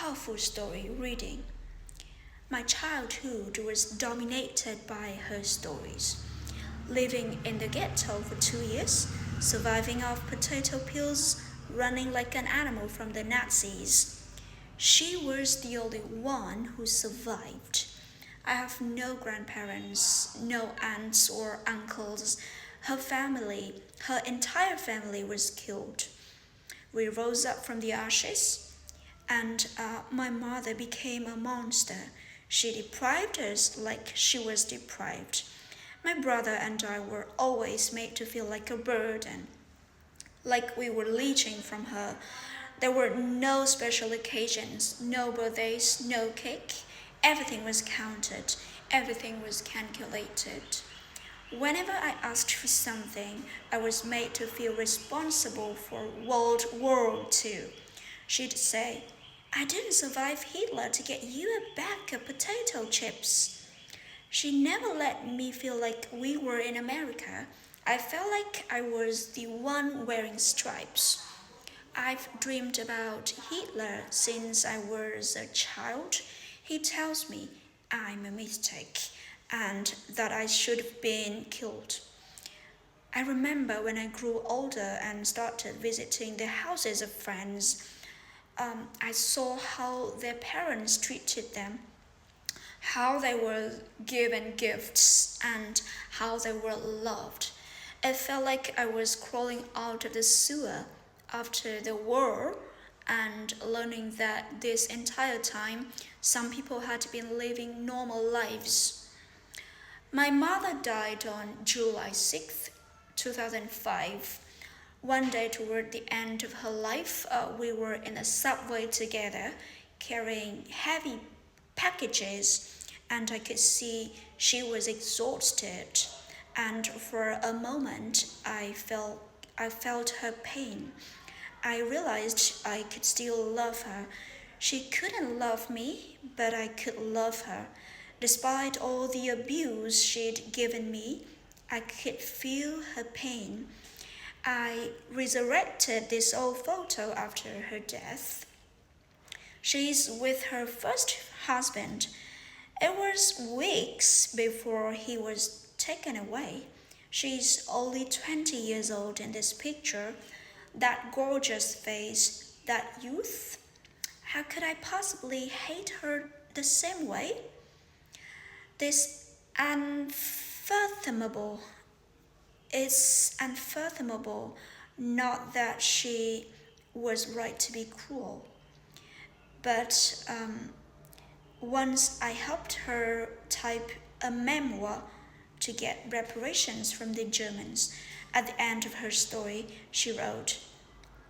powerful story reading. My childhood was dominated by her stories. Living in the ghetto for 2 years, surviving off potato peels, running like an animal from the Nazis. She was the only one who survived. I have no grandparents, no aunts or uncles. Her entire family was killed. We rose up from the ashes, and my mother became a monster. She deprived us like she was deprived. My brother and I were always made to feel like a burden, like we were leeching from her. There were no special occasions, no birthdays, no cake. Everything was counted, everything was calculated. Whenever I asked for something, I was made to feel responsible for World War II. She'd say, I didn't survive Hitler to get you a bag of potato chips. She never let me feel like we were in America. I felt like I was the one wearing stripes. I've dreamed about Hitler since I was a child. He tells me I'm a mistake and that I should have been killed. I remember when I grew older and started visiting the houses of friends, I saw how their parents treated them, how they were given gifts, and how they were loved. It felt like I was crawling out of the sewer after the war and learning that this entire time some people had been living normal lives. My mother died on July 6th, 2005. One day toward the end of her life, we were in a subway together carrying heavy packages, and I could see she was exhausted. And for a moment, I felt her pain. I realized I could still love her. She couldn't love me, but I could love her. Despite all the abuse she'd given me, I could feel her pain. I resurrected this old photo after her death. She's with her first husband. It was weeks before he was taken away. She's only 20 years old in this picture. That gorgeous face, that youth. How could I possibly hate her the same way? This unfathomable. It's unfathomable, not that she was right to be cruel, but once I helped her type a memoir to get reparations from the Germans. At the end of her story, she wrote,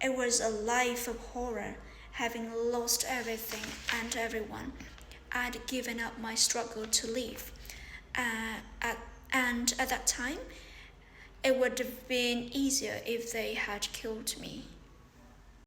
it was a life of horror, having lost everything and everyone. I'd given up my struggle to live. And at that time, it would have been easier if they had killed me.